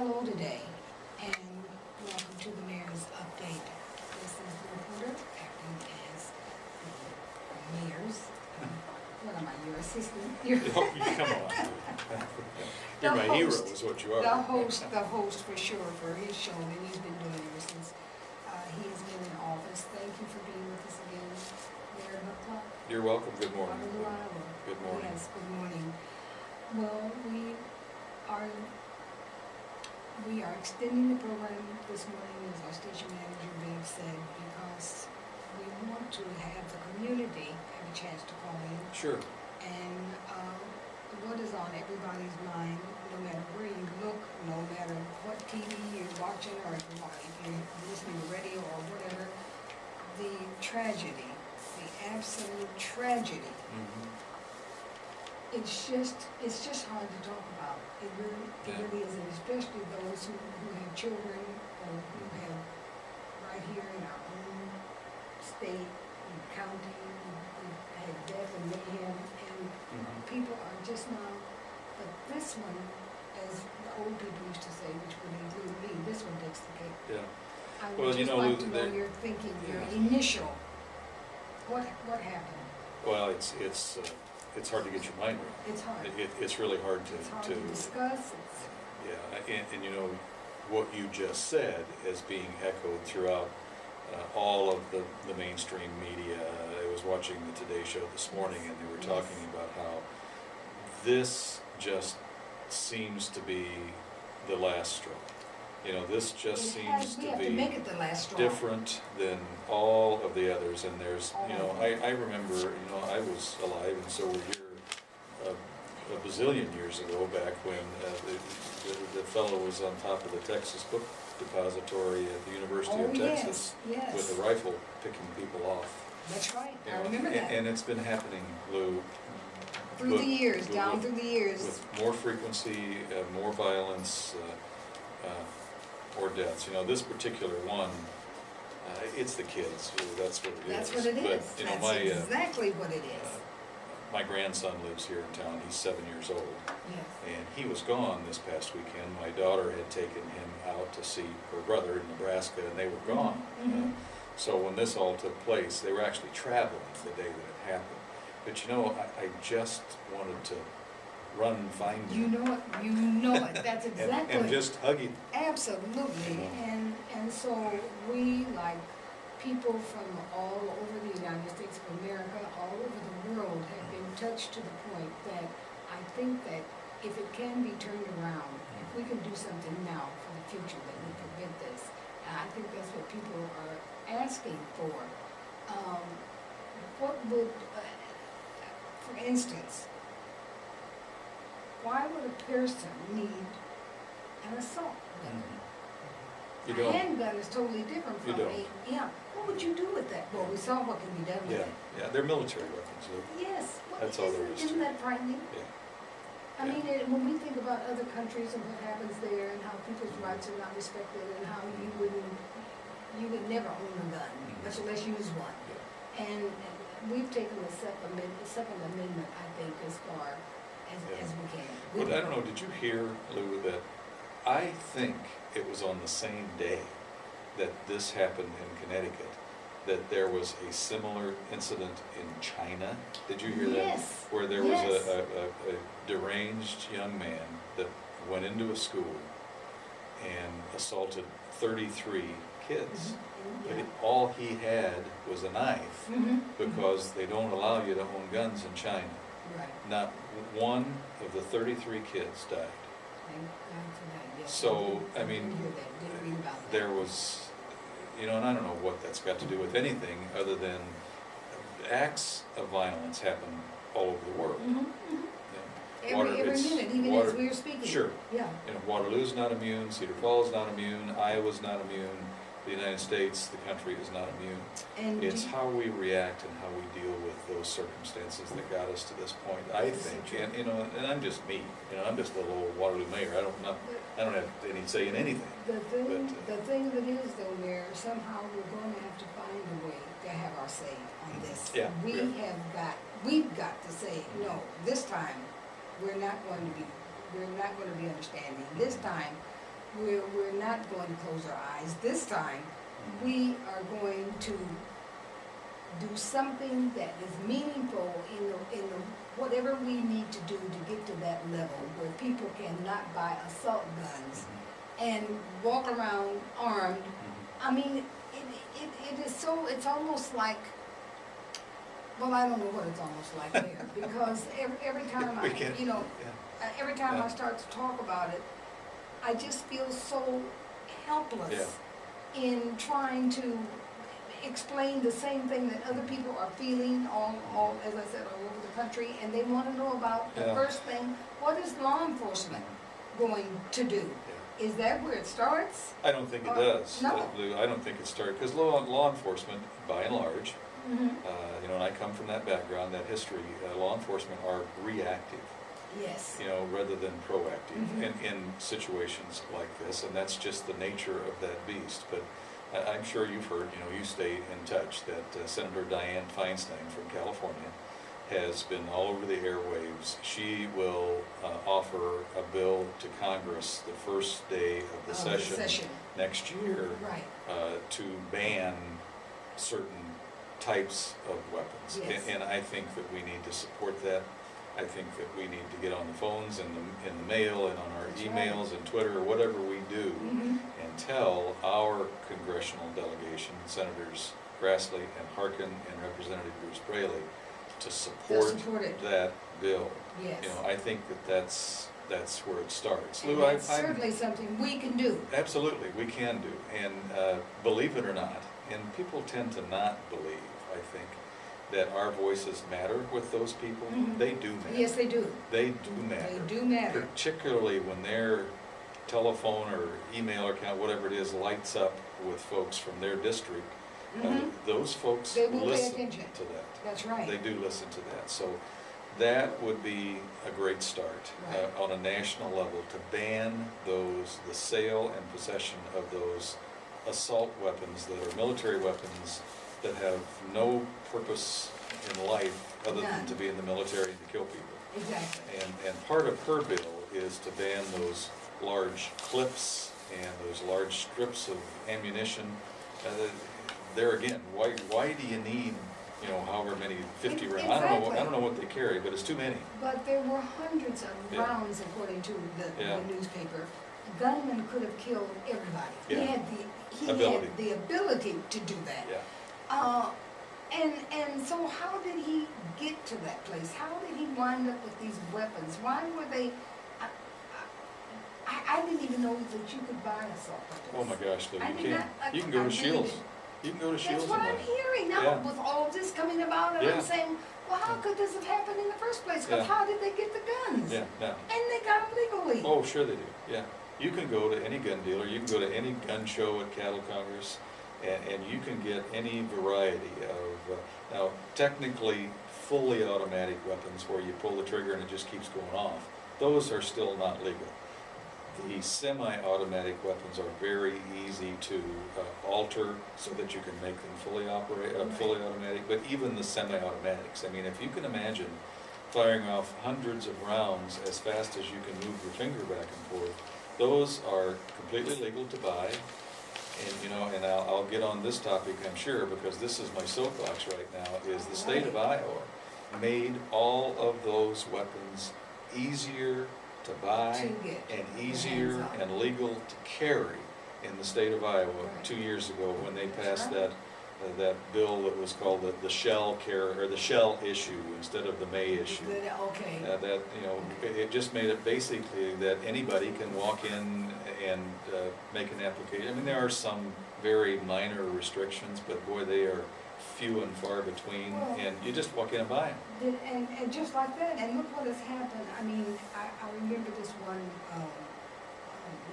hello today, and welcome to the Mayor's Update. This is the reporter acting as the Mayor's, what am I, your assistant? Oh, come on. You're my hero is what you are. The host for sure for his show that he's been doing ever since he has been in office. Thank you for being with us again, Mayor Bucklock. You're welcome. Good morning. Waterloo, Iowa. Good morning. Yes, good morning. Well, we are extending the program this morning, as our station manager Viv said, because we want to have the community have a chance to call in. Sure. And what is on everybody's mind, no matter where you look, no matter what TV you're watching, or if you're listening to radio or whatever, the tragedy, the absolute tragedy. Mm-hmm. It's just hard to talk about. It really is, and especially those who have children or who have right here in our own state and county, we've had death and mayhem, and people are just now, but this one, as the old people used to say, which would include me, this one takes the cake. Yeah. I would just like to know your thinking, your initial, what happened? Well, it's hard to get your mind around. It's hard. It's really hard to discuss. Yeah, and you know what you just said is being echoed throughout all of the mainstream media. I was watching the Today Show this morning, and they were talking about how this just seems to be the last straw. You know, this just seems to be different than all of the others. And there's, you know, I remember, you know, I was alive, and so were you a bazillion years ago, back when the fellow was on top of the Texas Book Depository at the University of Texas with a rifle picking people off. That's right, I remember that. And it's been happening, Lou, through the years, through the years. With more frequency, more violence, or deaths. You know, this particular one, it's the kids. That's what it is. That's what it is. But, you know, that's exactly what it is. My grandson lives here in town. He's 7 years old. Yes. And he was gone this past weekend. My daughter had taken him out to see her brother in Nebraska, and they were gone. So when this all took place, they were actually traveling the day that it happened. But you know, I just wanted to run and find him. You know it, that's exactly. and just hug him. Absolutely, and so we, like people from all over the United States of America, all over the world, have been touched to the point that I think that if it can be turned around, if we can do something now for the future, that we prevent this, and I think that's what people are asking for. What would, for instance, why would a person need an assault weapon? You don't. A handgun is totally different from what would you do with that? Well, we saw what can be done with it. Yeah, they're military weapons. Yes. That's all there is to it. Isn't that frightening? Yeah. I mean, when we think about other countries and what happens there, and how people's rights are not respected, and how you would never own a gun, much less use one. Yeah. And we've taken the Second Amendment, I think, as far as we can. But I don't know, did you hear, Lou, that I think it was on the same day that this happened in Connecticut, that there was a similar incident in China? Did you hear that? Yes. Where there was a deranged young man that went into a school and assaulted 33 kids. But all he had was a knife, because they don't allow you to own guns in China. Right. Not one of the 33 kids died. Thank God for that. Yes. So, I mean, there was, you know, and I don't know what that's got to do with anything other than acts of violence happen all over the world. Every minute, even as we were speaking. Sure. Yeah. You know, Waterloo's not immune, Cedar Falls is not immune, Iowa's not immune, the United States, the country is not immune. And it's how we react and how we deal with those circumstances that got us to this point, I think. And you know, and I'm just me. You know, I'm just a little old Waterloo mayor. I don't have any say in anything. The thing of it is, though, Mayor, somehow we're going to have to find a way to have our say on this. Yeah. We've got to say, no, this time we're not going to be understanding. This time we're not going to close our eyes. This time, we are going to do something that is meaningful in the whatever we need to do to get to that level where people cannot buy assault guns and walk around armed. I mean, it is so, it's almost like, well, I don't know what it's almost like there, because every time I, you know, every time I start to talk about it, I just feel so helpless in trying to explain the same thing that other people are feeling all, as I said, all over the country, and they want to know about the first thing, what is law enforcement going to do? Is that where it starts? I don't think it does. No. I don't think it starts, because law enforcement, by and large, you know, and I come from that background, that history, law enforcement are reactive. Yes. You know, rather than proactive in situations like this, and that's just the nature of that beast. But I'm sure you've heard, you know, you stay in touch, that Senator Dianne Feinstein from California has been all over the airwaves. She will offer a bill to Congress the first day of the session next year to ban certain types of weapons. Yes. And I think that we need to support that. I think that we need to get on the phones and in the mail and on our emails and Twitter or whatever we do and tell our congressional delegation, Senators Grassley and Harkin and Representative Bruce Braley, to support that bill. Yes. You know, I think that that's where it starts. And Lou, that's certainly something we can do. Absolutely, we can do. And believe it or not, and people tend to not believe, I think, that our voices matter with those people. They do matter. Yes, they do. They do matter. They do matter. Particularly when their telephone or email account, whatever it is, lights up with folks from their district. Those folks listen to that. That's right. They do listen to that. So that would be a great start on a national level, to ban the sale and possession of those assault weapons that are military weapons that have no purpose in life other than to be in the military and to kill people. Exactly. And part of her bill is to ban those large clips and those large strips of ammunition. There again, why do you need, you know, however many 50 rounds? Exactly. I don't know what they carry, but it's too many. But there were hundreds of rounds, according to the newspaper. Gunman could have killed everybody. He had the ability to do that. And so how did he get to that place? How did he wind up with these weapons? Why were they? I didn't even know that you could buy assault weapons. Oh my gosh, Lou, you can go to Shields. You can go to Shields. That's what I'm hearing now with all of this coming about, and I'm saying, well, how could this have happened in the first place? Because how did they get the guns? And they got them legally. Oh, sure they do, You can go to any gun dealer, you can go to any gun show at Cattle Congress, and you can get any variety of, now technically fully automatic weapons where you pull the trigger and it just keeps going off, those are still not legal. The semi-automatic weapons are very easy to alter so that you can make them fully automatic, but even the semi-automatics, I mean, if you can imagine firing off hundreds of rounds as fast as you can move your finger back and forth, those are completely legal to buy. And you know, and I'll get on this topic, I'm sure, because this is my soapbox right now, is the state of Iowa made all of those weapons easier to buy and easier and legal to carry in the state of Iowa 2 years ago when they passed that bill that was called the shell issue instead of the may issue. That, you know, it just made it basically that anybody can walk in and make an application. I mean, there are some very minor restrictions, but boy, they are few and far between, and you just walk in and buy them. And just like that, and look what has happened. I mean, I remember this one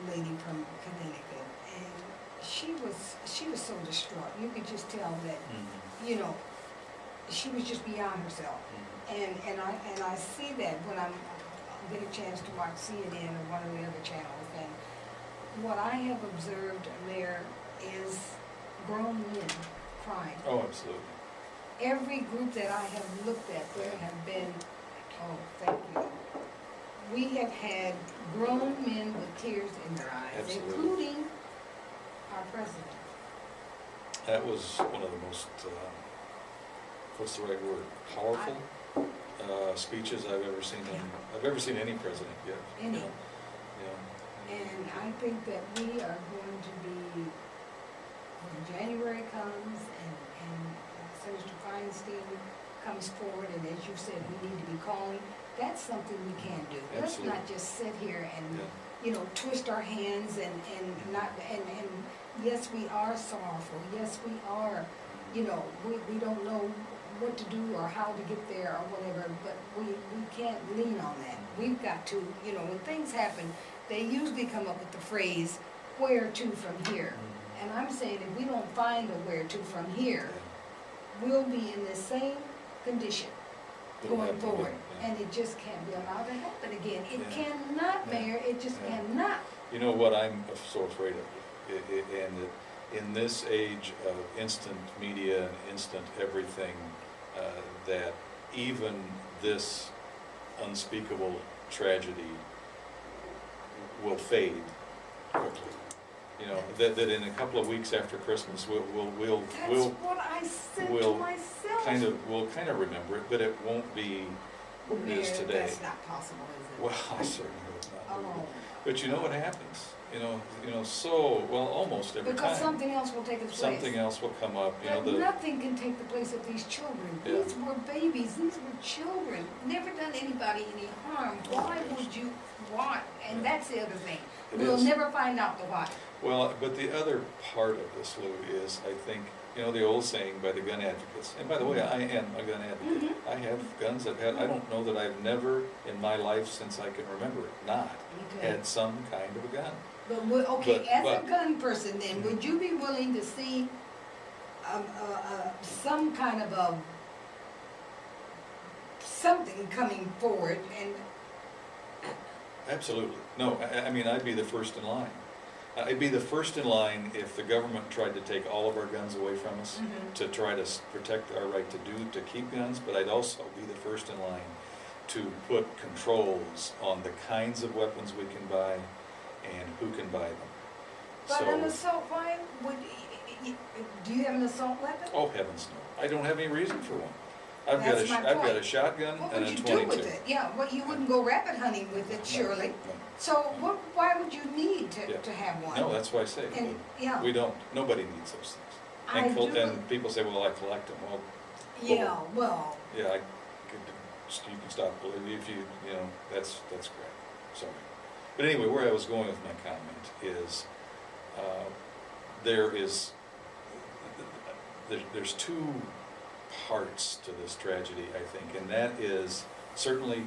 lady from Connecticut, and she was so distraught. You could just tell that, you know, she was just beyond herself. And I see that when I get a chance to watch CNN or one of the other channels, and what I have observed there is grown men crying. Oh, absolutely. Every group that I have looked at, there have been, oh, thank you. we have had grown men with tears in their eyes, Absolutely. including our president. That was one of the most, what's the right word, powerful speeches I've ever seen any president give. Any. Yeah. And I think that we are going to be, when January comes and Senator Feinstein comes forward, and as you said, we need to be calling, that's something we can do. Let's Absolutely. not just sit here and, Yeah. you know, twist our hands and not, and yes, we are sorrowful, yes, we are, you know, we don't know what to do or how to get there or whatever, but we can't lean on that. We've got to, you know, when things happen, they usually come up with the phrase, where to from here? And I'm saying if we don't find a where to from here, we'll be in the same condition It'll going happen forward. again, yeah. And it just can't be allowed to happen again. It Yeah. cannot, Yeah. Mayor, it just Yeah. cannot. You know what I'm so afraid of? And in this age of instant media and instant everything, that even this unspeakable tragedy will fade quickly. You know, that in a couple of weeks after Christmas, we'll That's what I said to we'll myself. we'll kind of remember it, but it won't be Mayor, as today. that's not possible, is it? Well, I certainly hope not. Oh. But you know what happens? So, well, almost every Because time. something else will take its place. Something else will come up, But nothing can take the place of these children. Yeah. These were babies, these were children, never done anybody any harm. Why would you want? And Yeah. that's the other thing. It We'll is. never find out the why. Well, but the other part of this, Lou, is I think, the old saying by the gun advocates, and by the way, I am a gun advocate. I have guns. I don't know that I've never in my life since I can remember it, not Okay. had some kind of a gun. But, okay, But- as a but- gun person then, would you be willing to see some kind of something coming forward and, Absolutely. No, I mean, I'd be the first in line. I'd be the first in line if the government tried to take all of our guns away from us, Mhm. to try to protect our right to keep guns, but I'd also be the first in line to put controls on the kinds of weapons we can buy and who can buy them. but an So, assault rifle, do you have an assault weapon? oh heavens no, I don't have any reason for one. I've got That's my I've got a point. shotgun What and would a you 22. do with it? Yeah, well, you wouldn't go rabbit hunting with it, surely. No, So why would you need Yeah. to have one? no, that's why I say, And, yeah, we don't, nobody needs those things. I do. And people say, well, I collect them, well, Yeah, well, yeah, you can stop, if that's correct, sorry. But anyway, where I was going with my comment is, there's two parts to this tragedy, I think, and that is certainly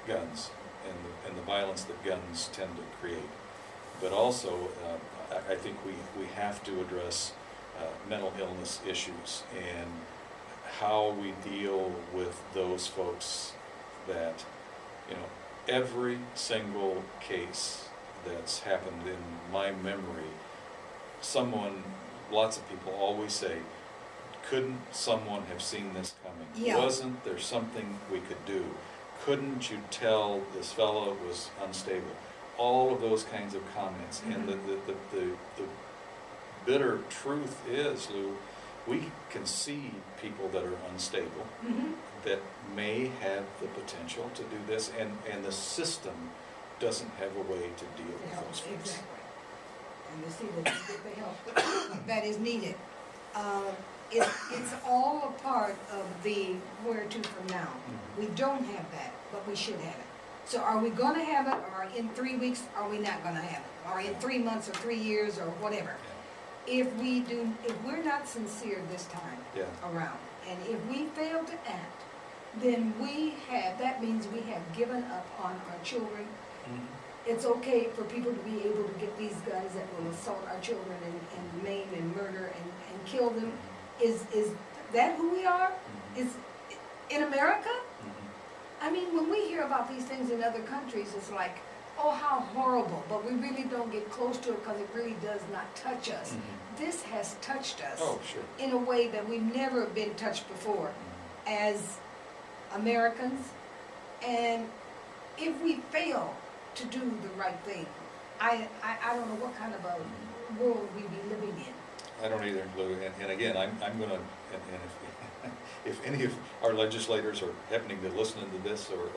guns and the violence that guns tend to create. But also, I think we have to address mental illness issues and how we deal with those folks that, every single case that's happened in my memory, lots of people always say, couldn't someone have seen this coming? Yeah. Wasn't there something we could do? Couldn't you tell this fellow was unstable? All of those kinds of comments. And the bitter truth is, Lou, we can see people that are unstable, mhm. that may have the potential to do this, and the system doesn't have a way to deal with Help, those folks. exactly. And to see that you get the help that is needed. It's all a part of the where to from now. Mhm. We don't have that, but we should have it. So are we gonna have it, or in 3 weeks, are we not gonna have it? Or in 3 months, or 3 years, or whatever? If we're not sincere this time Yeah. around, and if we fail to act, then that means we have given up on our children. Mhm. It's okay for people to be able to get these guys that will assault our children and maim and murder and kill them. Is that who we are? Mhm. Is in America? Mhm. I mean, when we hear about these things in other countries, it's like, oh, how horrible, but we really don't get close to it because it really does not touch us. Mhm. This has touched us Oh, sure. in a way that we've never been touched before Mhm. as Americans, and if we fail to do the right thing, I don't know what kind of a world we'd be living in. I don't either, Lou, and again, I'm gonna, and if any of our legislators are happening to listen to this, or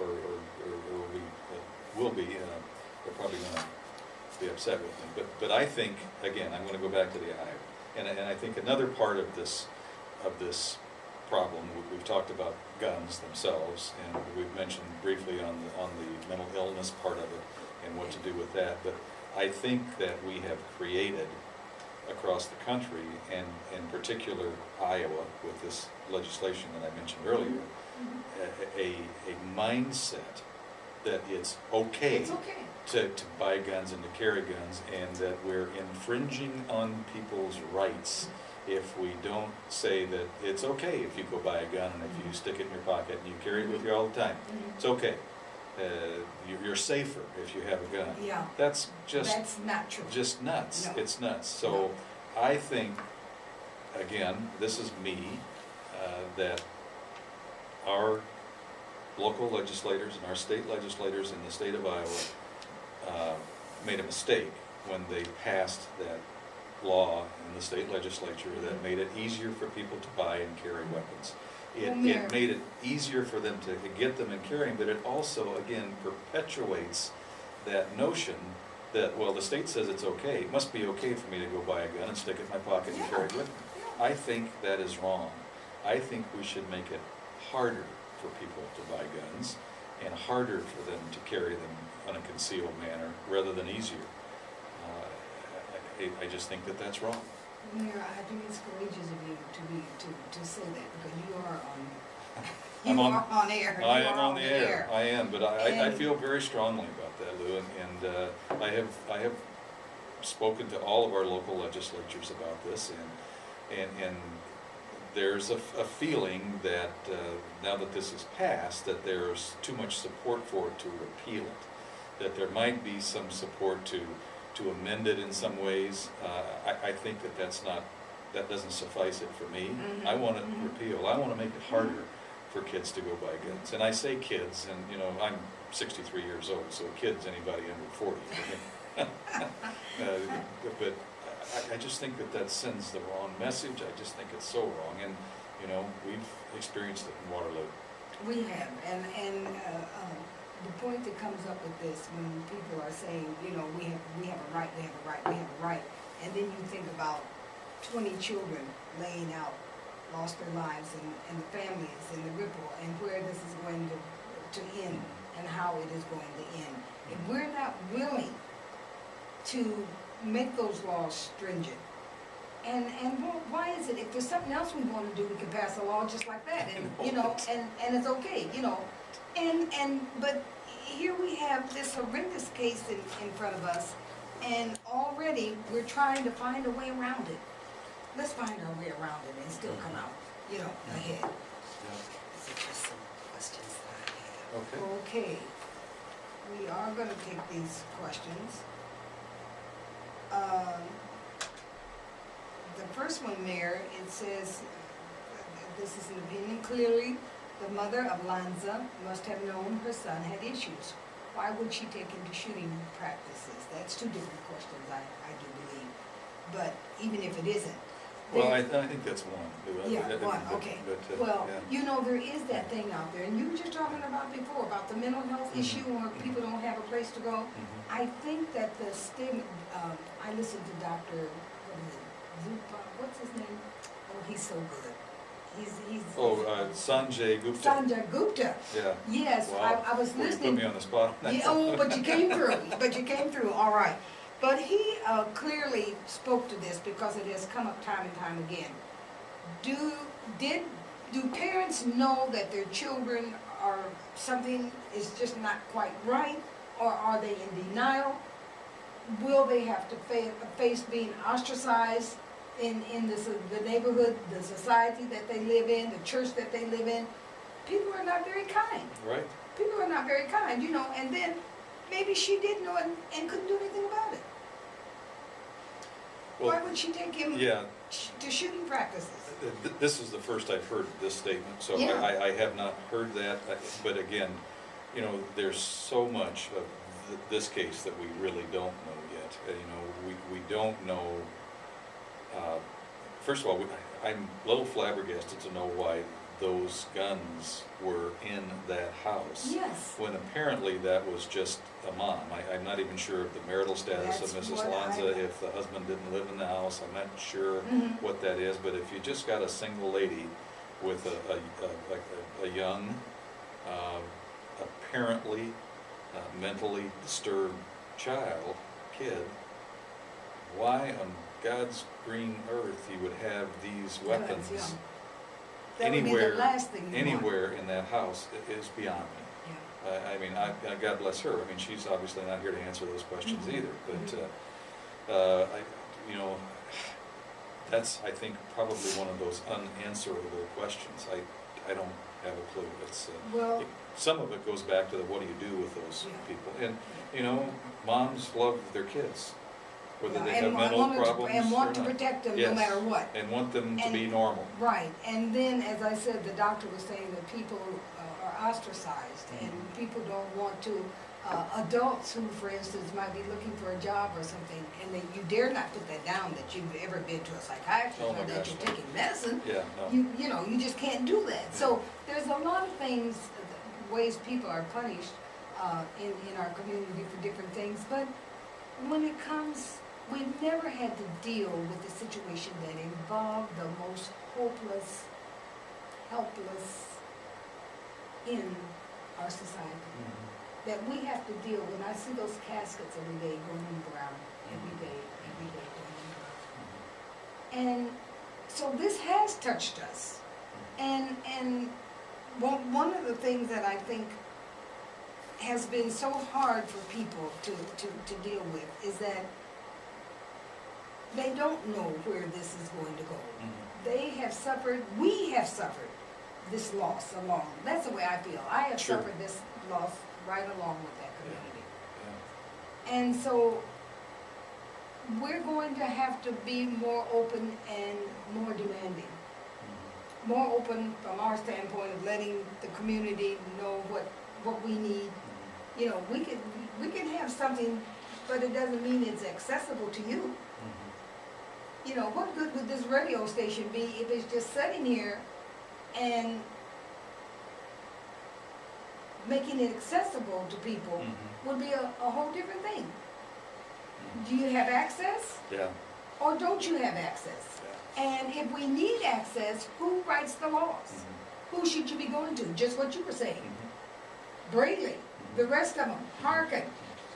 we will be, they're probably gonna be upset with me, but I think, again, I'm gonna go back to the Iowa, and I think another part of this problem, we've talked about guns themselves, and we've mentioned briefly on the mental illness part of it, and what to do with that, but I think that we have created across the country, and in particular Iowa, with this legislation that I mentioned earlier, a mindset that it's okay, to buy guns and to carry guns, and that we're infringing on people's rights if we don't say that it's okay if you go buy a gun and if you stick it in your pocket and you carry it with you all the time. It's okay. You're safer if you have a gun. Yeah. That's not true. Just nuts. No. It's nuts. So I think, again, this is me, that our local legislators and our state legislators in the state of Iowa made a mistake when they passed that law in the state legislature that made it easier for people to buy and carry weapons. It made it easier for them to get them and carry them, but it also, again, perpetuates that notion that, well, the state says it's okay, it must be okay for me to go buy a gun and stick it in my pocket and carry it with me. I think that is wrong. I think we should make it harder for people to buy guns and harder for them to carry them in a concealed manner rather than easier. I just think that that's wrong. Mayor, I think it's courageous of you to say that, because you are on air. I am on the air. I am, but I feel very strongly about that, Lou, and I have spoken to all of our local legislatures about this, and there's a feeling that now that this is passed, that there's too much support for it to repeal it, that there might be some support to amend it in some ways. I think that doesn't suffice it for me. I want it repealed. I want to make it harder for kids to go buy guns. And I say kids, and you know, I'm 63 years old, so kids anybody under 40. But I just think that sends the wrong message. I just think it's so wrong, and you know, we've experienced it in Waterloo. We have, and the point that comes up with this, when people are saying, you know, we have a right, we have a right, we have a right, and then you think about 20 children laying out, lost their lives, and the families, and the ripple, and where this is going to end, and how it is going to end. If we're not willing to make those laws stringent, and why is it, if there's something else we want to do, we can pass a law just like that, and you know, and it's okay, you know. But here we have this horrendous case in front of us, and already we're trying to find a way around it. Let's find our way around it and still come out, you know, ahead. These are just some questions that I have. Okay. Okay, we are going to take these questions. The first one, Mayor, it says, this is an opinion, clearly, the mother of Lanza must have known her son had issues. Why would she take him to shooting practices? That's two different questions, I do believe. But even if it isn't. Well, I think that's one. Yeah, one, okay. Well, yeah. you know, there is that thing out there, and you were just talking about before, about the mental health issue where people don't have a place to go. I think that the stigma, I listened to Dr. Zupa, what's his name? Oh, he's so good. He's Sanjay Gupta. Sanjay Gupta. Yeah. Yes, Wow. I was Well, you listening. put me on the spot. Yeah, oh, but you came through, all right. But he clearly spoke to this because it has come up time and time again. Do parents know that their children are, something is just not quite right, or are they in denial? Will they have to face being ostracized in the neighborhood, the society that they live in, the church that they live in? People are not very kind. Right. People are not very kind, you know, and then maybe she did know and couldn't do anything about it. Well, why would she take him to shooting practices? This is the first I've heard this statement, so Yeah. I have not heard that. But again, you know, there's so much of this case that we really don't know yet. You know, we don't know, first of all, I'm a little flabbergasted to know why those guns were in that house. Yes. When apparently that was just a mom. I'm not even sure of the marital status of That's Mrs. what Lanza, if the husband didn't live in the house. I'm not sure Mhm. what that is, but if you just got a single lady with a young, apparently mentally disturbed kid, why on God's green earth you would have these weapons Yeah. That would be the anywhere, last thing you want. anywhere in that house is beyond me. Yeah. I mean, God bless her. I mean, she's obviously not here to answer those questions Mhm. either. But you know, that's, I think, probably one of those unanswerable questions. I don't have a clue. It's Well, some of it goes back to the what do you do with those Yeah. people? And you know, moms love their kids, whether they and have I mental wanted to- problems and want to or not. protect them no Yes. matter what. And want them to And- be normal. Right, and then, as I said, the doctor was saying that people are ostracized, and people don't want to, adults who, for instance, might be looking for a job or something, and that you dare not put that down, that you've ever been to a psychiatrist, Oh my or that gosh, you're no. taking medicine. Yeah, no. You know, you just can't do that. So there's a lot of things, ways people are punished in our community for different things, but when it comes, we've never had to deal with a situation that involved the most hopeless, helpless in our society. That we have to deal, when I see those caskets every day going in the ground, every day going in the ground. And so this has touched us. And one of the things that I think has been so hard for people to deal with is that they don't know where this is going to go. They have suffered, we have suffered this loss along. That's the way I feel. I have Sure. suffered this loss right along with that community. Yeah. And so we're going to have to be more open and more demanding. More open from our standpoint of letting the community know what we need. You know, we can have something, but it doesn't mean it's accessible to you. You know, what good would this radio station be if it's just sitting here and making it accessible to people would be a whole different thing. Do you have access Yeah. or don't you have access? And if we need access, who writes the laws? Who should you be going to? Just what you were saying. Braley, the rest of them, Harkin,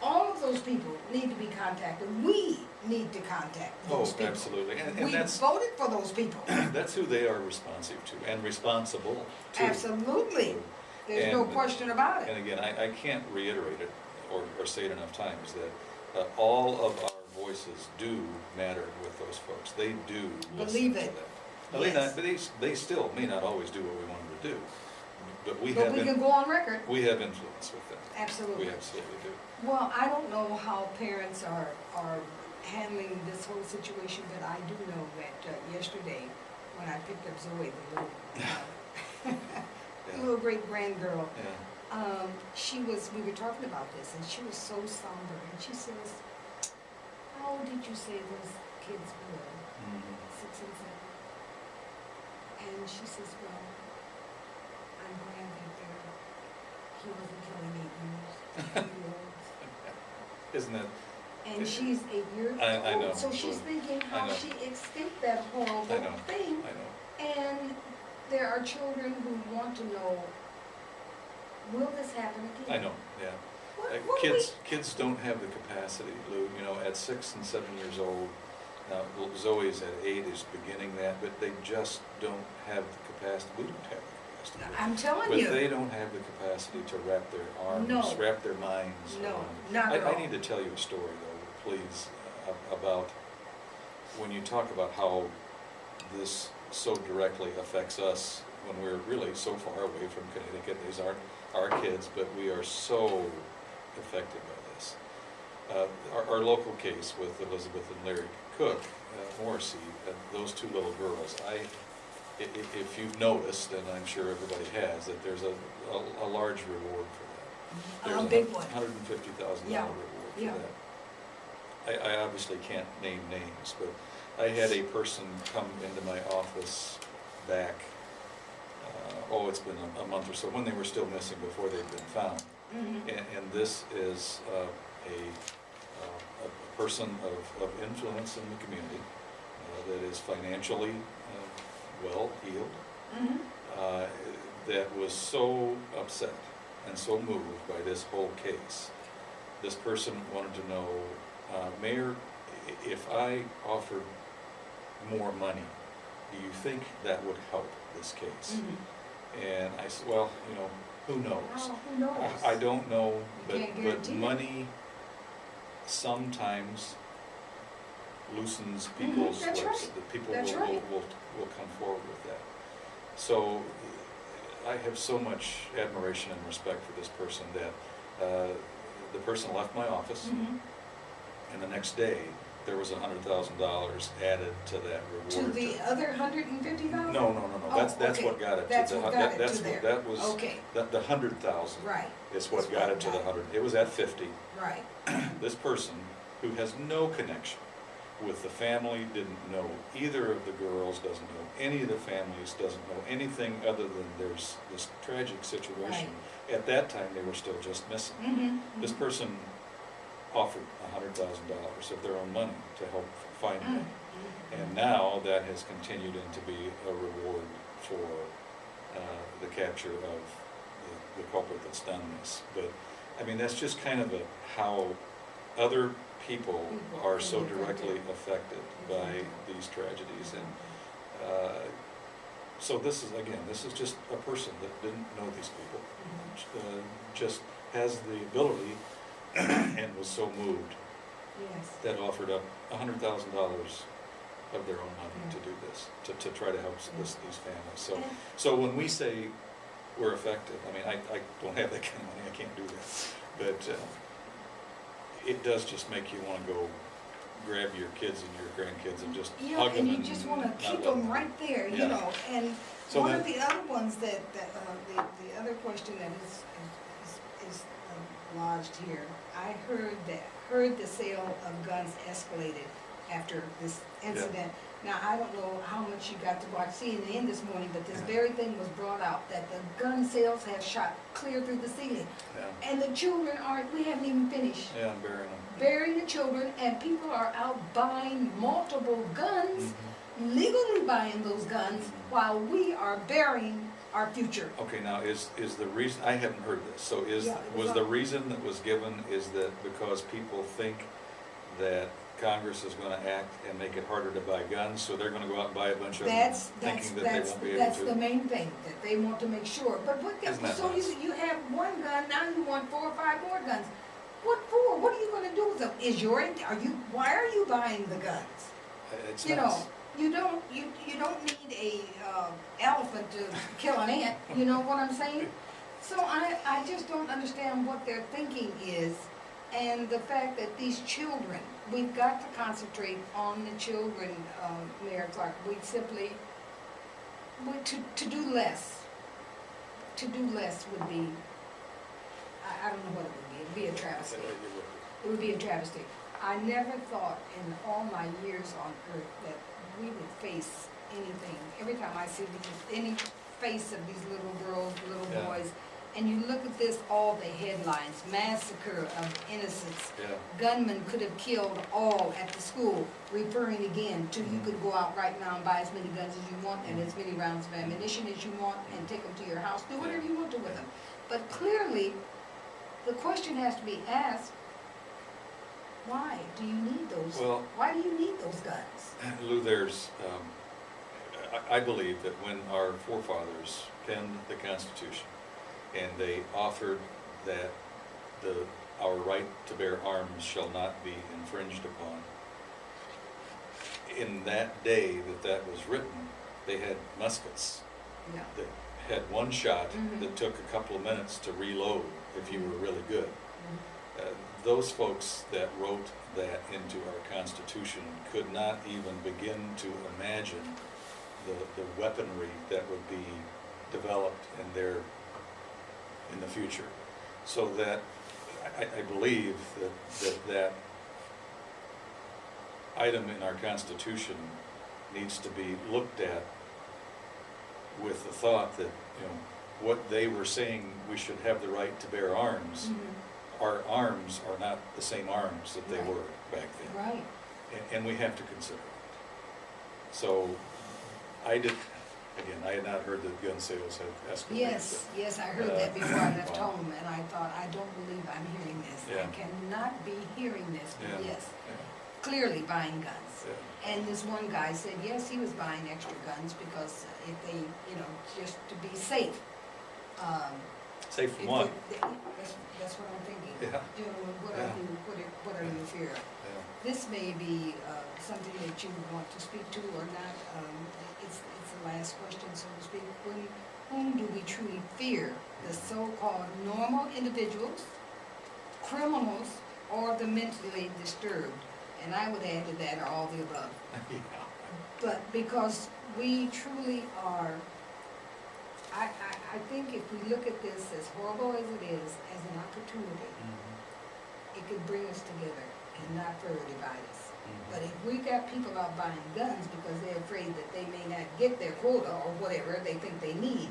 all of those people need to be contacted. We need to contact those people. Absolutely. And We that's voted for those people. that's who they are responsive to and responsible to. Absolutely. There's no And- question about And it. again, I can't reiterate it or say it enough times that all of our voices do matter with those folks. They do Believe listen it. to them. Now, they still may not always do what we want them to do, but we But have we can go on record. we have influence with them. Absolutely. We absolutely do. Well, I don't know how parents are handling this whole situation, but I do know that yesterday, when I picked up Zoe, the little great-grand girl, Yeah. we were talking about this, and she was so somber, and she says, how old did you say those kids were? 6 and 7. And she says, well, I'm glad that he wasn't killing 8-year-olds. Isn't that? And she's 8 years old. I know. So she's thinking I how know. she escaped that horrible I know. thing. I know. And there are children who want to know, will this happen again? I know. Yeah. What Kids don't have the capacity, Lou. You know, at 6 and 7 years old. Now Zoe's at 8 is beginning that, but they just don't have the capacity. We don't have the capacity. I'm telling But you. they don't have the capacity to wrap their arms, No. wrap their minds. No, around it. not at all. I need to tell you a story, though, please, about when you talk about how this so directly affects us when we're really so far away from Connecticut. These aren't our kids, but we are so affected by this. Our local case with Elizabeth and Larry Cook, Morrissey, those two little girls, if you've noticed, and I'm sure everybody has, that there's a large reward for that. A big one. $150,000 Yeah, reward for yeah. that. I obviously can't name names, but I had a person come into my office back, it's been a month or so, when they were still missing before they'd been found. Mhm. And this is a person of influence in the community that is financially well-heeled, Mhm. that was so upset and so moved by this whole case. This person wanted to know, Mayor, if I offered more money, do you think that would help this case? Mhm. And I said, well, who knows? Well, who knows? I don't know, You can't but guarantee it. money sometimes loosens people's that's lips. right. The people That's will right. come forward with that. So I have so much admiration and respect for this person that the person left my office, Mhm. and the next day there was $100,000 added to that reward. To the other 150,000? No. Oh, That's okay. what got it. That's to the, what hun- got it that's to what- there. That was Okay. the 100,000 Right, is what That's got what it to the got it. 100. It was at 50. right. This person, who has no connection with the family, didn't know either of the girls, doesn't know any of the families, doesn't know anything other than there's this tragic situation. At that time, they were still just missing. Mhm. This person offered $100,000 of their own money to help find them. Mhm. And now that has continued into be a reward for the capture of the culprit that's done this. But, I mean, that's just kind of how other people are so directly affected by these tragedies. And so this is just a person that didn't know these people, just has the ability and was so moved Yes. that offered up $100,000 of their own money to do this, to try to help these families. So when we say we're effective, I mean, I don't have that kind of money, I can't do that. But it does just make you want to go grab your kids and your grandkids and just hug them. And you just want to keep them right there, you Yeah. know. And So one then- of the other ones the other question that is lodged here, I heard the sale of guns escalated after this incident. Now, I don't know how much you got to watch CNN this morning, but this very thing was brought out, that the gun sales have shot clear through the ceiling. Yeah, And the children we haven't even finished yeah, I'm burying them. burying the children, and people are out buying multiple guns, legally buying those guns, while we are burying our future. Okay, now is the reason, I haven't heard this, so Yeah, it was was the on- reason that was given is that because people think that Congress is gonna act and make it harder to buy guns, so they're gonna go out and buy a bunch of them, thinking that they won't be able That's to? the main thing, that they want to make sure. But Isn't that so nuts? you have one gun, now you want 4 or 5 more guns. What for? What are you gonna do with them? Why are you buying the guns? It's You nuts. know, you don't need a elephant to kill an ant, you know what I'm saying? So I just don't understand what their thinking is, and the fact that these children, we've got to concentrate on the children, Mayor Clark. To do less. To do less would be, I don't know what it would be, it'd be a travesty. It would be a travesty. I never thought in all my years on earth that we would face anything. Every time I see any face of these little girls, little Yeah. boys, and you look at this, all the headlines, massacre of innocents, Yeah, gunmen could have killed all at the school, referring again to you could go out right now and buy as many guns as you want and as many rounds of ammunition as you want and take them to your house, do whatever you want to with them. But clearly, the question has to be asked, why do you need those? Well- Why do you need those guns? Lou, I believe that when our forefathers penned the Constitution and they offered that our right to bear arms shall not be infringed upon, in that day that was written, they had muskets Yeah. that had one shot Mhm. that took a couple of minutes to reload if you were really good. Mhm. Those folks that wrote that into our Constitution could not even begin to imagine the weaponry that would be developed in the future. So that, I believe that item in our Constitution needs to be looked at with the thought that, you know, what they were saying, we should have the right to bear arms. Our arms are not the same arms that they Right. were back then. Right. And we have to consider it. So I had not heard that gun sales have escalated. Yes, I heard that before I left Wow. home, and I thought, I don't believe I'm hearing this. Yeah. I cannot be hearing this, but Yeah. yes, clearly buying guns. Yeah. And this one guy said, yes, he was buying extra guns because if they, you know, just to be safe. Safe from if what? That's what I'm thinking. Yeah. You know, Yeah. what are you fear of? Yeah. This may be something that you want to speak to or not. It's the last question, so to speak. Whom do we truly fear? The so-called normal individuals, criminals, or the mentally disturbed? And I would add to that, or all the above. Yeah. But because we truly are, I think if we look at this, as horrible as it is, as an opportunity, it could bring us together and not further divide us. But if we got people out buying guns because they're afraid that they may not get their quota or whatever they think they need,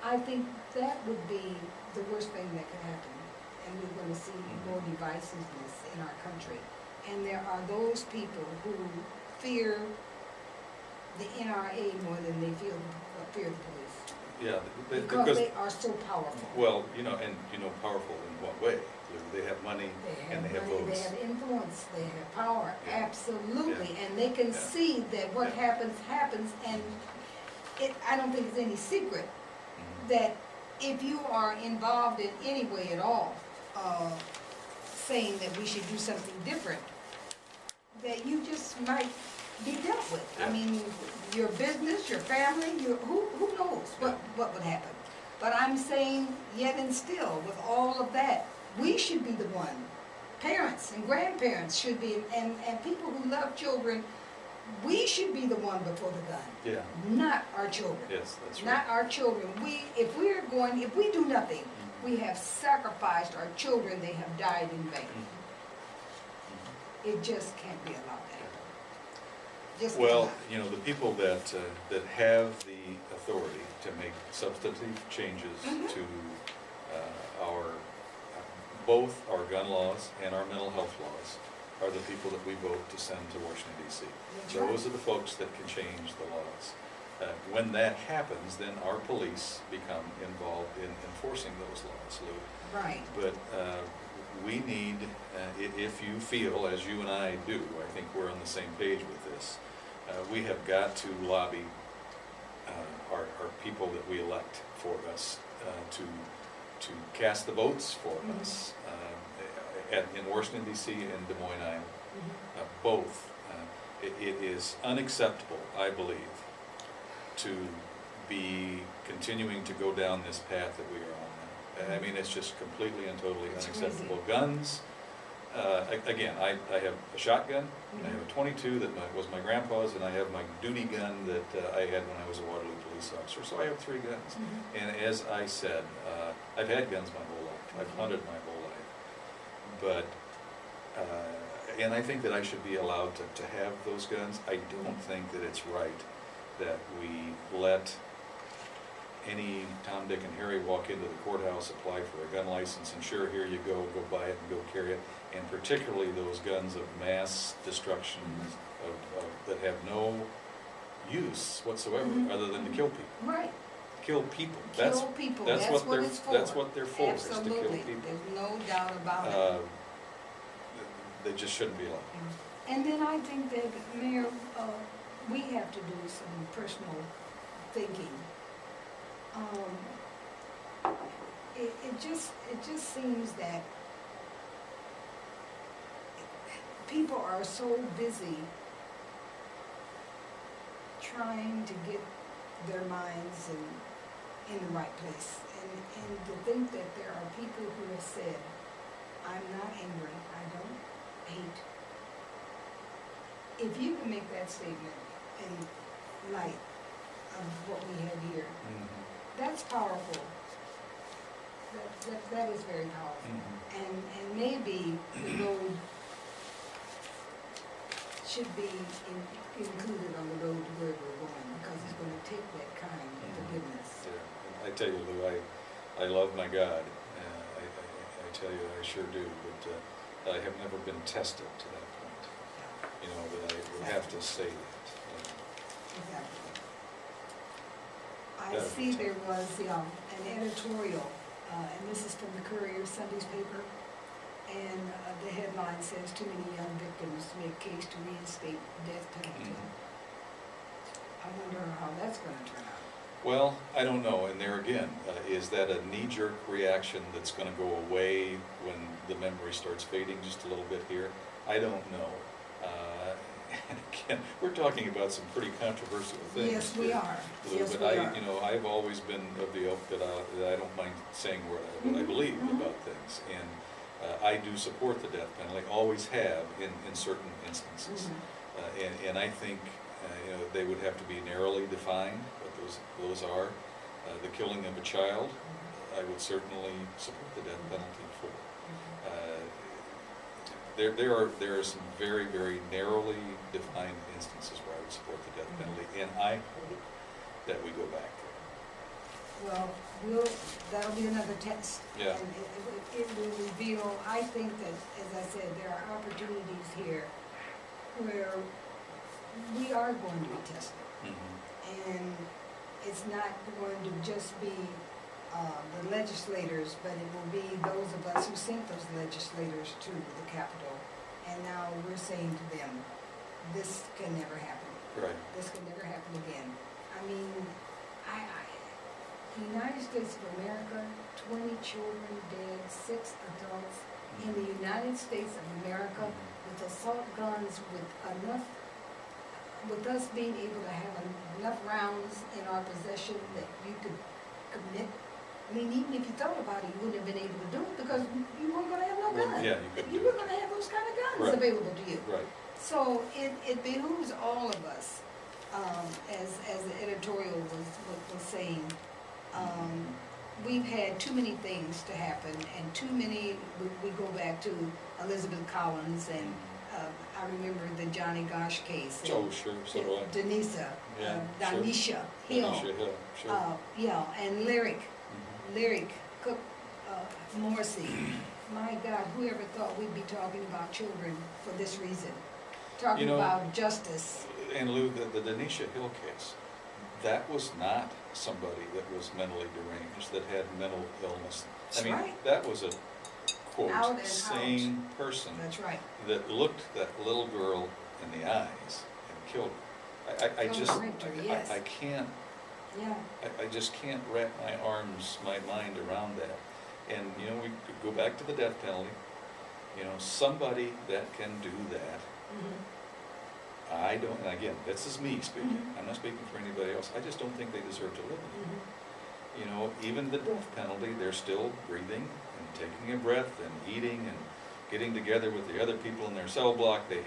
I think that would be the worst thing that could happen. And we're going to see more divisiveness in our country. And there are those people who fear the NRA more than they fear the police. Yeah, Because they are so powerful. well, you know, and you know, powerful in what way? They have money and they have money, votes. they have influence, they have power, Yeah. absolutely. Yeah. And they can Yeah. see that what Yeah. happens, and I don't think it's any secret Mhm. that if you are involved in any way at all, saying that we should do something different, that you just might be dealt with. I Yeah. mean, your business, your family, who knows what would happen. But I'm saying, yet and still, with all of that, we should be the one. Parents and grandparents should be, and people who love children, we should be the one before the gun, Yeah, not our children. yes, that's right. Not our children. If we do nothing, Mhm. we have sacrificed our children, they have died in vain. Mhm. It just can't be allowed to happen. Just Well, cannot. you know, the people that have the authority to make substantive changes Mhm. to both our gun laws and our mental health laws are the people that we vote to send to Washington DC. That's right. Those are the folks that can change the laws. When that happens, then our police become involved in enforcing those laws, Lou. Right. But we need, if you feel, as you and I do, I think we're on the same page with this, we have got to lobby our people that we elect for us to cast the votes for Mhm. us in Washington DC and Des Moines, Iowa. Mhm. Both. It is unacceptable, I believe, to be continuing to go down this path that we are on now. I mean, it's just completely and totally It's unacceptable. crazy. Guns, again, I have a shotgun, and I have a Mhm. 22 that was my grandpa's, and I have my duty gun that I had when I was a Waterloo police officer, so I have 3 guns. Mhm. And as I said, I've had guns my whole life, I've hunted my whole life, but, and I think that I should be allowed to have those guns. I don't think that it's right that we let any Tom, Dick, and Harry walk into the courthouse, apply for a gun license, and sure, here you go buy it and go carry it. And particularly those guns of mass destruction, that have no use whatsoever, Mhm. other than to kill people. Right. Kill people. Kill people, that's what it's for. That's what they're for, is to kill Absolutely. people. There's no doubt about it. They just shouldn't be allowed. And then I think that, Mayor, we have to do some personal thinking. It just seems that people are so busy trying to get their minds in the right place. And to think that there are people who have said, I'm not angry, I don't hate. If you can make that statement in light of what we have here, that's powerful. that is very powerful. Mhm. And maybe the road should be included on the road to where we're going, because it's gonna take that kind of forgiveness. Yeah, and I tell you, Lou, I love my God, I tell you, I sure do, but I have never been tested to that point, you know, that I would have to say that. Exactly. I That'd be see there tough. was an editorial, and this is from the Courier Sunday's paper, and the headline says, "Too many young victims make case to reinstate death penalty." I wonder how that's gonna turn out. Well, I don't know, and there again, is that a knee-jerk reaction that's gonna go away when the memory starts fading just a little bit here? I don't know. And again, we're talking about some pretty controversial things. Yes, we here, are. Lou, Yes, but we are. you know, I've always been of the ilk that I don't mind saying what I believe about things, and I do support the death penalty, always have in certain instances. And I think, you know, they would have to be narrowly defined, what those are. The killing of a child, I would certainly support the death penalty for. There are some very, very narrowly defined instances where I would support the death penalty, and I hope that we go back there. Well, that'll be another test. Yeah. And it will reveal, I think that, as I said, there are opportunities here where we are going to be tested. And it's not going to just be the legislators, but it will be those of us who sent those legislators to the Capitol. And now we're saying to them, this can never happen. Right. This can never happen again. I mean, the United States of America, 20 children dead, 6 adults. In the United States of America, with assault guns, with us being able to have enough rounds in our possession that you could commit. I mean, even if you thought about it, you wouldn't have been able to do it because you weren't going to have no Well, gun. yeah, you couldn't You do were it. going to have those kind of guns Right. available to you. Right. So it behooves all of us, as the editorial was saying. We've had too many things to happen, and too many. We go back to Elizabeth Collins, and I remember the Johnny Gosh case. And Oh, sure, so do I. Danisha, Yeah, Danisha Hill. Danisha Hill, sure. Yeah, and Lyric Cook Morrissey. My God, whoever thought we'd be talking about children for this reason? Talking You know, about justice. And Lou, the Danisha Hill case, that was not somebody that was mentally deranged, that had mental illness. That's I mean, right. that was a, Out and quote, out. sane person That's right. that looked that little girl in the eyes and killed her. I Killed just, her, raped her, yes. I can't, Yeah. I just can't wrap my mind around that. And, you know, we could go back to the death penalty. You know, somebody that can do that, I don't, and again, this is me speaking, I'm not speaking for anybody else, I just don't think they deserve to live anymore. You know, even the death penalty, they're still breathing and taking a breath and eating and getting together with the other people in their cell block. They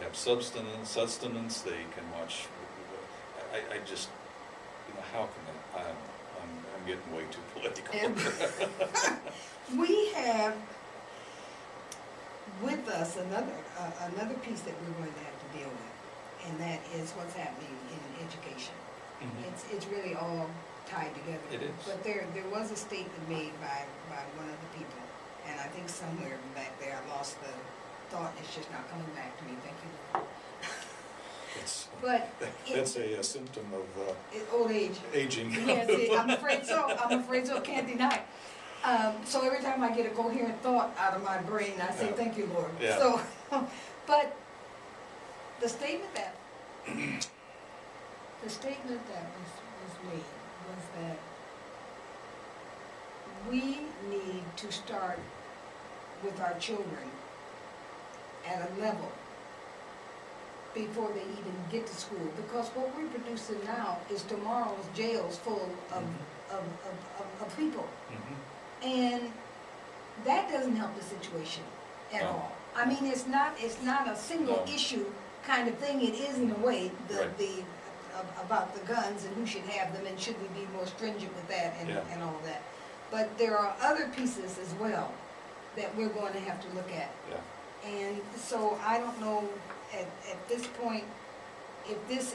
have sustenance, they can watch. I just, you know, how can that, I'm getting way too political. We have with us another piece that we're going to have to deal with, and that is what's happening in education. It's really all tied together. It is. But there was a statement made by one of the people, and I think somewhere back there I lost the thought. It's just not coming back to me. Thank you. But That's a symptom of old age. aging. Yes, I'm afraid so. I'm afraid so. Can't deny. So every time I get a coherent thought out of my brain, I say, Yeah. "Thank you, Lord." Yeah. So, but the statement that was made was that we need to start with our children at a level before they even get to school, because what we're producing now is tomorrow's jails full of people. And that doesn't help the situation at No. all. I mean, it's not a single No. issue kind of thing. It is in a way Right. about the guns and who should have them and should we be more stringent with that and Yeah. and all that. But there are other pieces as well that we're going to have to look at. Yeah. And so I don't know at this point,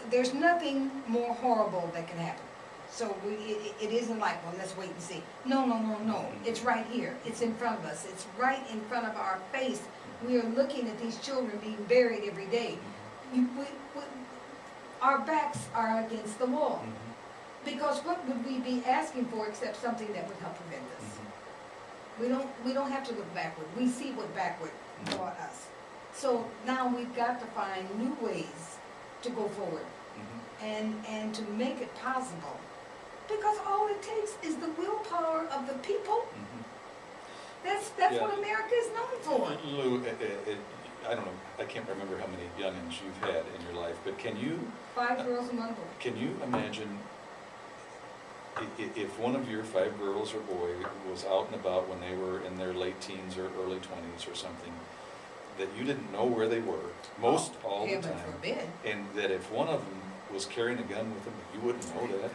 there's nothing more horrible that can happen. So it isn't like, well, let's wait and see. No, no, no, no. It's right here. It's in front of us. It's right in front of our face. We are looking at these children being buried every day. Our backs are against the wall. Because what would we be asking for except something that would help prevent this? We don't have to look backward. We see what backward brought us. So now we've got to find new ways to go forward and to make it possible. Because all it takes is the willpower of the people. That's what America is known for. Lou, I don't know, I can't remember how many youngins you've had in your life, but can you... 5 girls and 1 boy. Can you imagine if one of your 5 girls or boy was out and about when they were in their late teens or early 20s or something, that you didn't know where they were all the time, forbid. and that if one of them was carrying a gun with them, you wouldn't know that?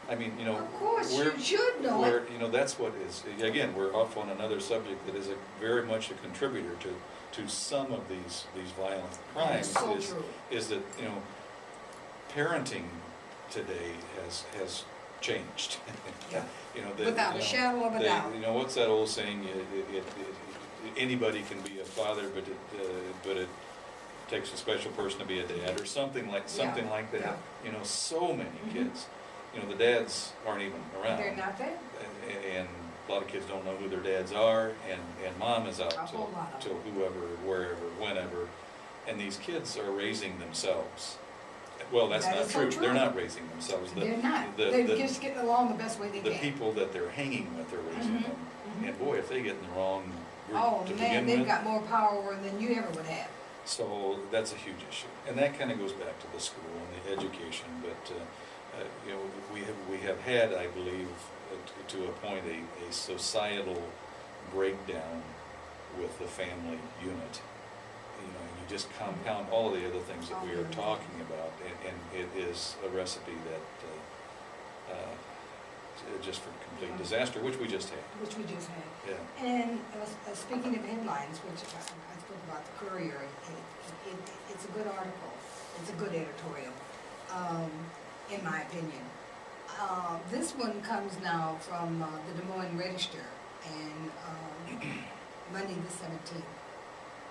I mean, you know, of course, you should know it. You know, that's what is, again, we're off on another subject that is very much a contributor to some of these violent crimes. So true. Is that, you know, parenting today has changed. Yeah. You know, without a shadow of a doubt. You know, what's that old saying? Anybody can be a father, but it takes a special person to be a dad, or something like that. Yeah. You know, so many kids. You know, the dads aren't even around. They're not there. And a lot of kids don't know who their dads are, and mom is out till whoever, wherever, whenever. And these kids are raising themselves. Well, that's not true. They're not raising themselves. They're not. They're just getting along the best way they can. The people that they're hanging with are raising them. And boy, if they get in the wrong group to begin with. Oh man, they've got more power than you ever would have. So that's a huge issue. And that kind of goes back to the school and the education. But, you know, we have had, I believe, to a point, a societal breakdown with the family unit. You know, you just compound all of the other things that we are talking about, and it is a recipe that just for complete disaster, which we just had. Yeah. And speaking of headlines, which I spoke about the Courier, it's a good article. It's a good editorial, in my opinion. This one comes now from the Des Moines Register, and Monday the 17th.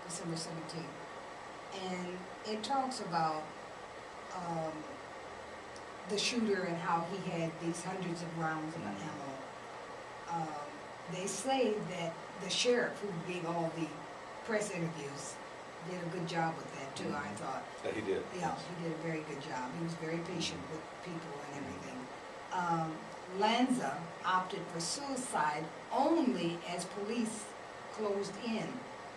December 17th, and it talks about the shooter and how he had these hundreds of rounds of ammo. They say that the sheriff who gave all the press interviews did a good job with that too, I thought. Yeah, he did. Yeah, he did a very good job. He was very patient with people and everything. Lanza opted for suicide only as police closed in.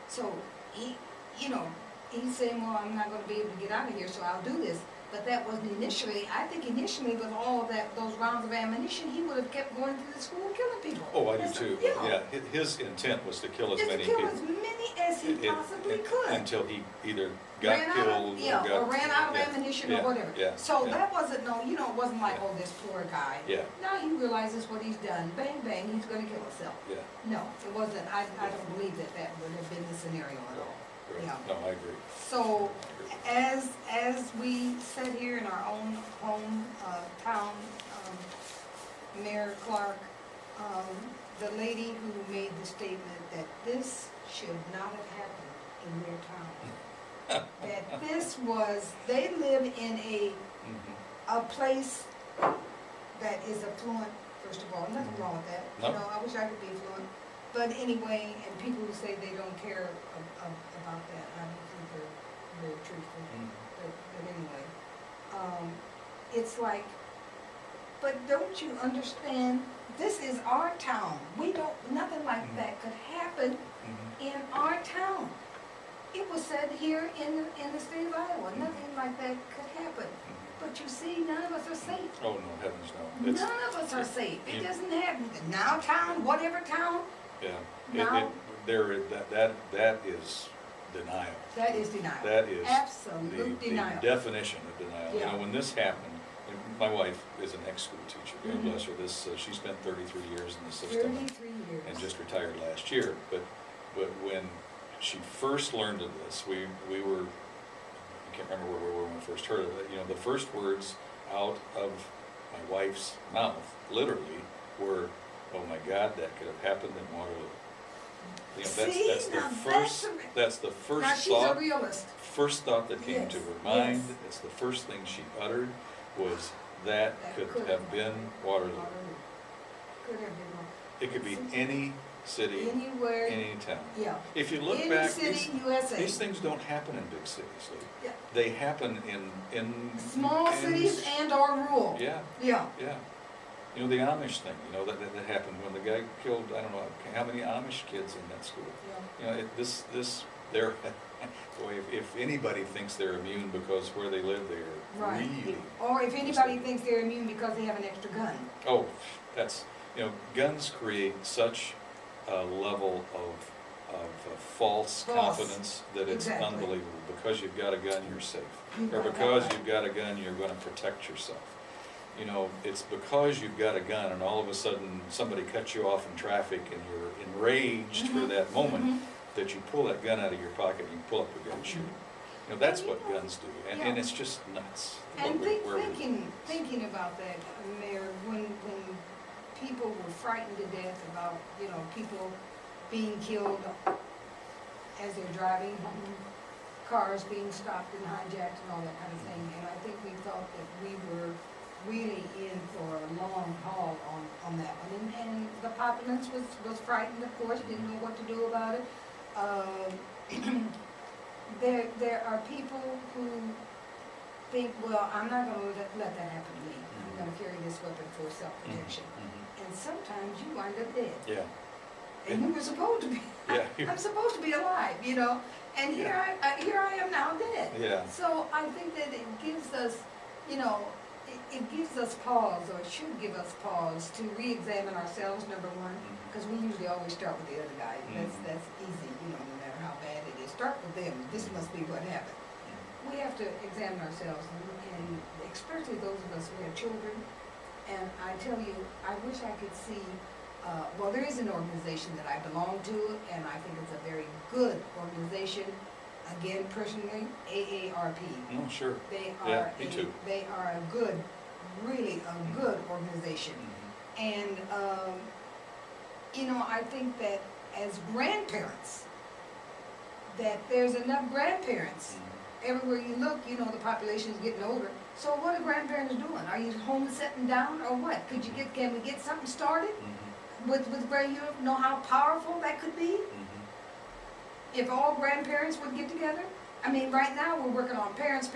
So he, you know, he's saying, well, I'm not going to be able to get out of here, so I'll do this. But that wasn't initially. I think initially with all of those rounds of ammunition, he would have kept going through the school killing people. Oh, I do too. Yeah, his intent was to kill as many people. people. As many as he possibly could. Until he either got killed or ran out of ammunition or whatever. Yeah, so that wasn't, it wasn't like, oh, this poor guy. Yeah. Now he realizes what he's done. Bang, bang, he's going to kill himself. Yeah. No, it wasn't. I don't believe that would have been the scenario at all. Right. Yeah. No, I agree. So, as we sit here in our own hometown, Mayor Clark, the lady who made the statement that this should not have happened in their town. That this was, they live in a place that is affluent, first of all. Nothing wrong with that. No. I wish I could be affluent. But anyway, and people who say they don't care about that, I don't think they're very truthful. But anyway, it's like, but don't you understand? This is our town. Nothing like that could happen in our town. It was said here in the state of Iowa. Nothing like that could happen. But you see, none of us are safe. Oh no, heavens no. None of us are safe. It doesn't happen. Now town, whatever town. Yeah. Now, that is denial. That is denial. That is absolute denial. The definition of denial. Yeah. When this happened, my wife is an ex-school teacher, God Mhm. bless her. She spent 33 years in the system 33 years. and just retired last year. But when she first learned of this, we were, I can't remember where we were when we first heard of it. You know, the first words out of my wife's mouth, literally, were, "Oh my God, that could have happened in Waterloo." You know, See, that's the now first, that's the Now, first she's a thought, realist. first thought that came Yes, to her mind. yes. It's the first thing she uttered was, "That could have been Waterloo." Could have been. It could be any city, Anywhere, any town. yeah. If you look Any back, city, USA. these things don't happen in big cities, Lee. Yeah. They happen in Small cities and or rural. Yeah, Yeah. yeah. You know, the Amish thing, you know, that happened when the guy killed, I don't know, how many Amish kids in that school. Yeah. You know, they're, boy, if anybody thinks they're immune because where they live, they're Right. really. Or if anybody thinks they're immune because they have an extra gun. Oh, that's, you know, guns create such a level of false False. confidence that it's Exactly. unbelievable. Because you've got a gun, you're safe. You Or got that because right. you've got a gun, you're gonna protect yourself. You know, it's because you've got a gun and all of a sudden somebody cuts you off in traffic and you're enraged for Mhm. that moment Mhm. that you pull that gun out of your pocket and you pull up your gun and shoot. You know, that's what guns do, and Yeah. it's just nuts. And where we- thinking about that, Mayor, when people were frightened to death about, you know, people being killed as they're driving home, cars being stopped and hijacked and all that kind of thing, and I think we thought that we were really in for a long haul on that one, and the populace was frightened, of course, didn't know what to do about it. There are people who think, well, I'm not gonna let that happen to me. I'm gonna carry this weapon for self-protection. Mhm. And sometimes you wind up dead. Yeah, And you were supposed to be, Yeah. I'm supposed to be alive, you know? And here I am now dead. yeah, So I think that it gives us, you know, it gives us pause, or it should give us pause to re-examine ourselves, number one, because we usually always start with the other guy. That's easy, you know, no matter how bad it is. Start with them. This must be what happened. We have to examine ourselves, and especially those of us who have children. And I tell you, I wish I could see, well, there is an organization that I belong to, and I think it's a very good organization. Again, personally, AARP. no, sure. They Yeah, are me too. they are a good, really a good organization. Mhm. And, you know, I think that as grandparents, that there's enough grandparents. Everywhere you look, you know, the population is getting older. So what are grandparents doing? Are you home sitting down or what? Can we get something started with where you know how powerful that could be? If all grandparents would get together? I mean, right now we're working on parents.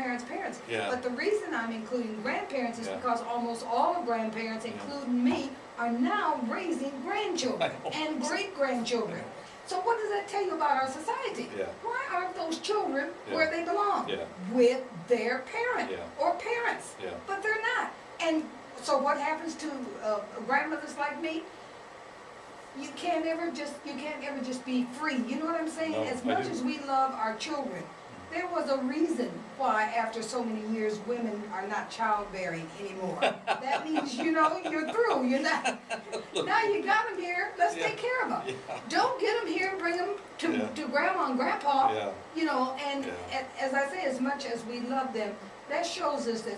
Yeah. But the reason I'm including grandparents is Yeah. because almost all of grandparents, including me, are now raising grandchildren I know. and great-grandchildren. So what does that tell you about our society? Yeah. Why aren't those children Yeah. where they belong? Yeah. With their parent Yeah. or parents. Yeah. But they're not. And so what happens to grandmothers like me? You can't ever just be free. You know what I'm saying? No, As I much do. as we love our children, there was a reason why after so many years women are not childbearing anymore. That means, you know, you're through. You're not. Now you got them here. Let's Yeah. take care of them. Yeah. Don't get them here and bring them Yeah. to grandma and grandpa. Yeah. You know, and Yeah. as I say, as much as we love them, that shows us that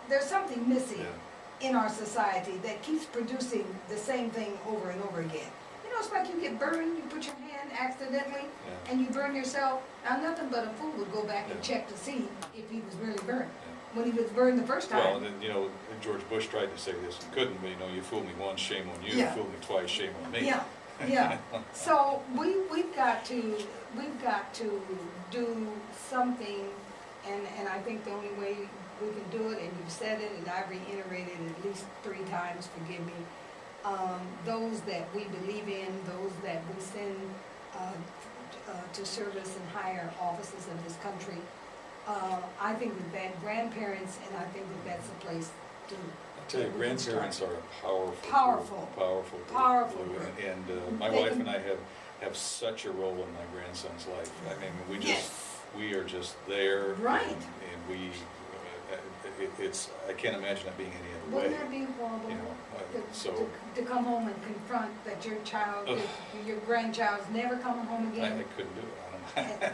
there's something missing Yeah. in our society that keeps producing the same thing over and over again. You know, it's like you get burned, you put your hand accidentally, Yeah. and you burn yourself. Now, nothing but a fool would go back and Yeah. check to see if he was really burned. Yeah. When he was burned the first Well, time. then, you know, George Bush tried to say this and couldn't, but you know, you fool me once, shame on you. Yeah. You fool me twice, shame on me. Yeah, yeah. So we've got to do something, and I think the only way we can do it, and you've said it, and I've reiterated it at least 3 times, forgive me, those that we believe in, those that we send to service in higher offices of this country, I think that grandparents, and I think that that's a place to. I tell you, that we can start. grandparents are a powerful Powerful. group, powerful group, Powerful Lou, group. and my They wife can- and I have such a role in my grandson's life. I mean, Yes. we are just there. Right. And we, I can't imagine it being any other way. Wouldn't that be horrible? You know, To come home and confront that your child, Ugh. your grandchild's never coming home I again? couldn't do it, I don't know.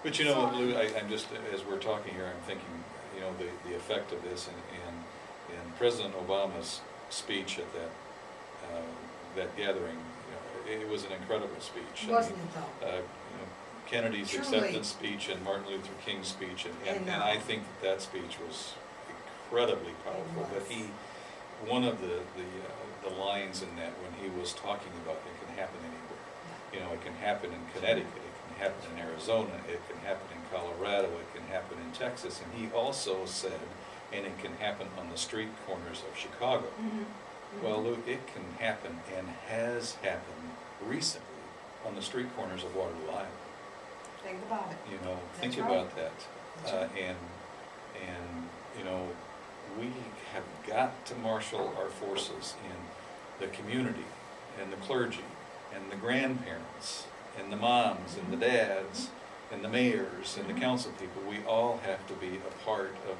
But you know, Lou, I'm just, as we're talking here, I'm thinking, you know, the effect of this, and President Obama's speech at that gathering, you know, it was an incredible speech. Wasn't it though? You know, Kennedy's Truly. acceptance speech and Martin Luther King's speech, and I think that speech was incredibly powerful. But one of the lines in that, when he was talking about it can happen anywhere. You know, it can happen in Connecticut, it can happen in Arizona, it can happen in Colorado, it can happen in Texas. And he also said, and it can happen on the street corners of Chicago. Well, Luke, it can happen and has happened recently on the street corners of Waterloo, Iowa. Think about it. You know, think That's right. about that. That's right. And, you know, we have got to marshal our forces in the community and the clergy and the grandparents and the moms and the dads and the mayors and the council people. We all have to be a part of